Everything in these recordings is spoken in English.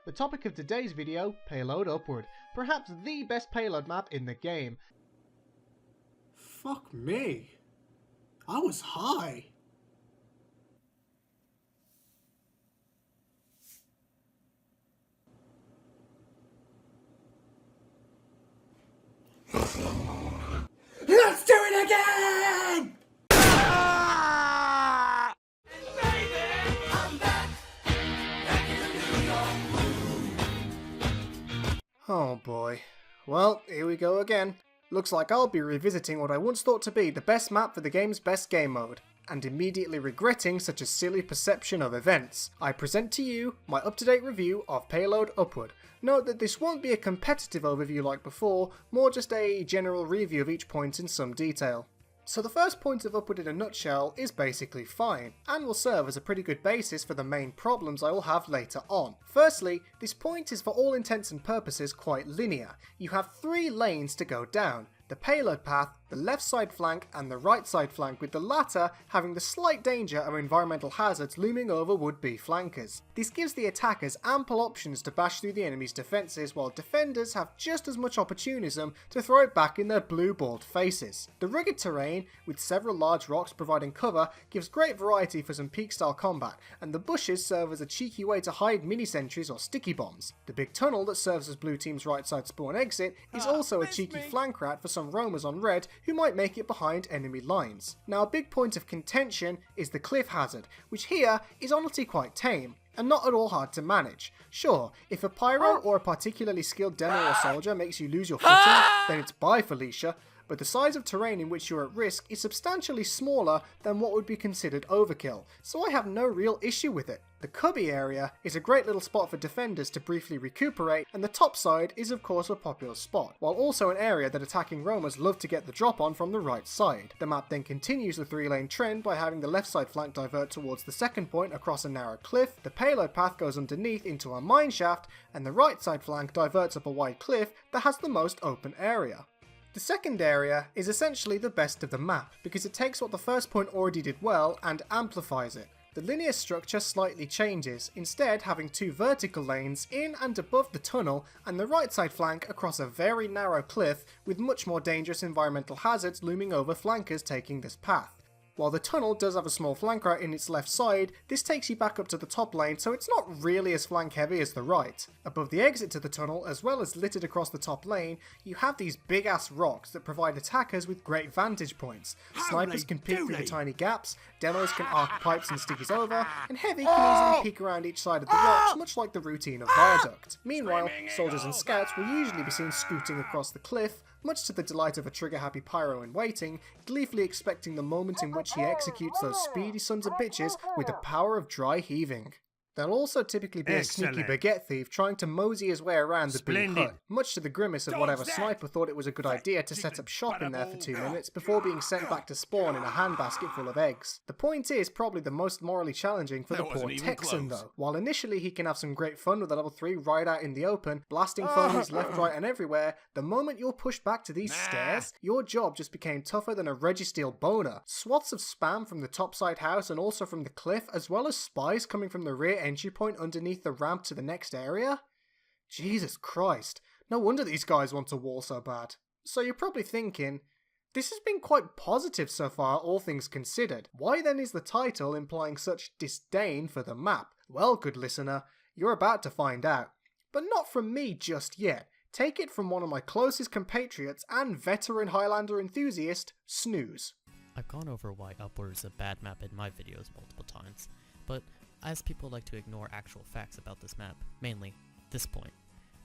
The topic of today's video, Payload Upward, perhaps the best payload map in the game. Fuck me. I was high. Let's do it again! Oh boy. Well, here we go again. Looks like I'll be revisiting what I once thought to be the best map for the game's best game mode, and immediately regretting such a silly perception of events. I present to you my up-to-date review of Payload Upward. Note that this won't be a competitive overview like before, more just a general review of each point in some detail. So the first point of Upward in a nutshell is basically fine, and will serve as a pretty good basis for the main problems I will have later on. Firstly, this point is for all intents and purposes quite linear. You have 3 lanes to go down: the payload path, the left side flank and the right side flank, with the latter having the slight danger of environmental hazards looming over would-be flankers. This gives the attackers ample options to bash through the enemy's defences, while defenders have just as much opportunism to throw it back in their blue-balled faces. The rugged terrain, with several large rocks providing cover, gives great variety for some peak-style combat, and the bushes serve as a cheeky way to hide mini-sentries or sticky bombs. The big tunnel that serves as blue team's right side spawn exit is also a cheeky flank rat for some roamers on red who might make it behind enemy lines. Now, a big point of contention is the cliff hazard, which here is honestly quite tame and not at all hard to manage. Sure, if a pyro or a particularly skilled demo or soldier makes you lose your footing, then it's bye Felicia, but the size of terrain in which you're at risk is substantially smaller than what would be considered overkill, so I have no real issue with it. The cubby area is a great little spot for defenders to briefly recuperate, and the top side is of course a popular spot, while also an area that attacking roamers love to get the drop on from the right side. The map then continues the 3-lane trend by having the left side flank divert towards the second point across a narrow cliff, the payload path goes underneath into a mine shaft, and the right side flank diverts up a wide cliff that has the most open area. The second area is essentially the best of the map, because it takes what the first point already did well and amplifies it. The linear structure slightly changes, instead having 2 vertical lanes in and above the tunnel and the right side flank across a very narrow cliff with much more dangerous environmental hazards looming over flankers taking this path. While the tunnel does have a small flank rat in its left side, this takes you back up to the top lane, so it's not really as flank heavy as the right. Above the exit to the tunnel, as well as littered across the top lane, you have these big ass rocks that provide attackers with great vantage points. Snipers can peek through the tiny gaps, demos can arc pipes and stickies over, and heavy can easily peek around each side of the rocks, much like the routine of Viaduct. Meanwhile, soldiers and scouts will usually be seen scooting across the cliff, much to the delight of a trigger-happy pyro in waiting, gleefully expecting the moment in which he executes those speedy sons of bitches with the power of dry heaving. There'll also typically be a sneaky baguette thief trying to mosey his way around the big hut, much to the grimace of whatever sniper thought it was a good idea to set up shop in there for 2 minutes before being sent back to spawn in a handbasket full of eggs. The point is probably the most morally challenging for the poor Texan though. While initially he can have some great fun with a level 3 ride out in the open, blasting foes left, right and everywhere, the moment you're pushed back to these stairs, your job just became tougher than a Registeel boner. Swaths of spam from the topside house and also from the cliff, as well as spies coming from the rear entry point underneath the ramp to the next area? Jesus Christ, no wonder these guys want to wall so bad. So you're probably thinking, this has been quite positive so far, all things considered. Why then is the title implying such disdain for the map? Well, good listener, you're about to find out. But not from me just yet. Take it from one of my closest compatriots and veteran Highlander enthusiast, Snooze. I've gone over why Upward is a bad map in my videos multiple times, but as people like to ignore actual facts about this map, mainly this point.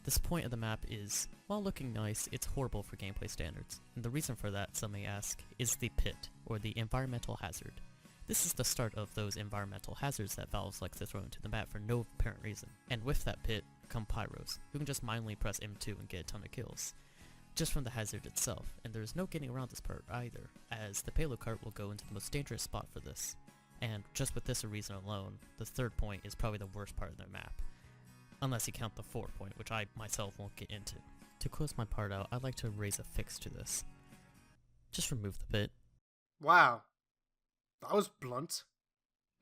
This point of the map is, while looking nice, it's horrible for gameplay standards. And the reason for that, some may ask, is the pit, or the environmental hazard. This is the start of those environmental hazards that Valve likes to throw into the map for no apparent reason. And with that pit come pyros, who can just mindlessly press M2 and get a ton of kills, just from the hazard itself. And there's no getting around this part either, as the payload cart will go into the most dangerous spot for this. And just with this reason alone, the third point is probably the worst part of the map. Unless you count the 4th point, which I myself won't get into. To close my part out, I'd like to raise a fix to this. Just remove the pit. Wow. That was blunt.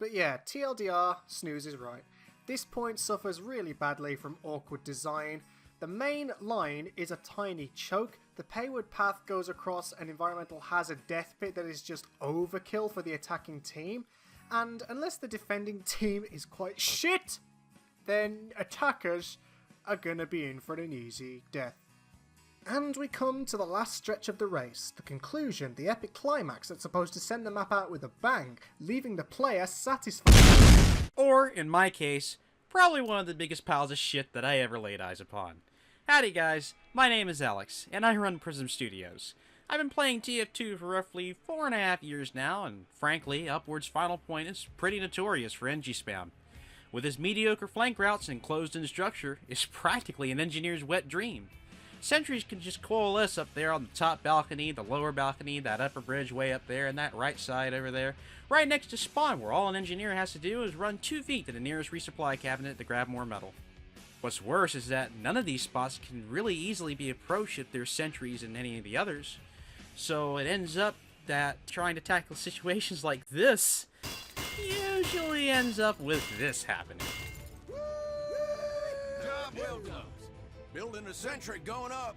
But yeah, TLDR, Snooze is right. this point suffers really badly from awkward design. The main line is a tiny choke, the payward path goes across an environmental hazard death pit that is just overkill for the attacking team, and unless the defending team is quite shit, then attackers are gonna be in for an easy death. And we come to the last stretch of the race, the conclusion, the epic climax that's supposed to send the map out with a bang, leaving the player satisfied. Or, in my case, probably one of the biggest piles of shit that I ever laid eyes upon. Howdy guys, my name is Alex, and I run Prism Studios. I've been playing TF2 for roughly 4.5 years now, and frankly, Upward's final point is pretty notorious for NG spam. With his mediocre flank routes and closed-in structure, it's practically an engineer's wet dream. Sentries can just coalesce up there on the top balcony, the lower balcony, that upper bridge way up there, and that right side over there, right next to spawn, where all an engineer has to do is run 2 feet to the nearest resupply cabinet to grab more metal. What's worse is that none of these spots can really easily be approached if there's sentries in any of the others. So it ends up that trying to tackle situations like this usually ends up with this happening. Job well done. Building a sentry going up.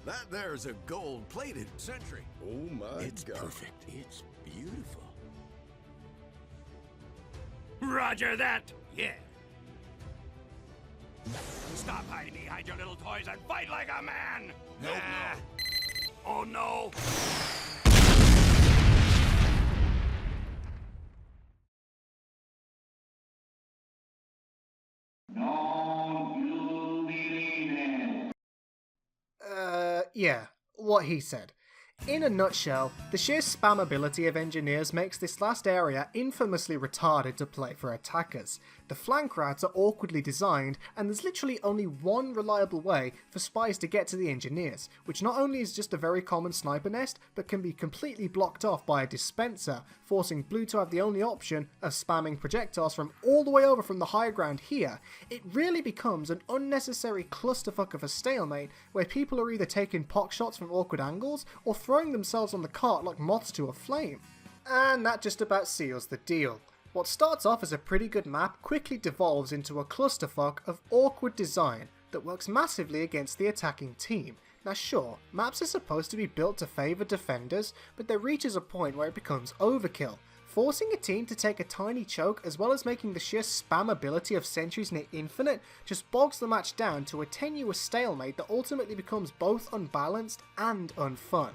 That there's a gold-plated sentry. Oh my It's God. perfect. It's beautiful. Roger that! Yeah. Stop hiding behind your little toys and fight like a man! Nope, Ah. Oh no! Yeah, what he said. In a nutshell, the sheer spammability of engineers makes this last area infamously retarded to play for attackers. The flank routes are awkwardly designed, and there's literally only one reliable way for spies to get to the engineers, which not only is just a very common sniper nest, but can be completely blocked off by a dispenser, forcing blue to have the only option of spamming projectiles from all the way over from the high ground here. It really becomes an unnecessary clusterfuck of a stalemate, where people are either taking pock shots from awkward angles, or throwing themselves on the cart like moths to a flame. And that just about seals the deal. What starts off as a pretty good map quickly devolves into a clusterfuck of awkward design that works massively against the attacking team. Now sure, maps are supposed to be built to favour defenders, but there reaches a point where it becomes overkill. Forcing a team to take a tiny choke as well as making the sheer spammability of sentries near infinite just bogs the match down to a tenuous stalemate that ultimately becomes both unbalanced and unfun.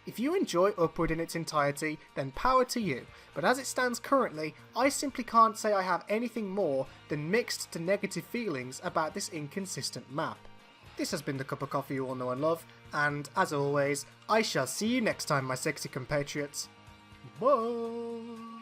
If you enjoy Upward in its entirety, then power to you, but as it stands currently, I simply can't say I have anything more than mixed to negative feelings about this inconsistent map. This has been the cup of coffee you all know and love, and as always, I shall see you next time, my sexy compatriots. Bye!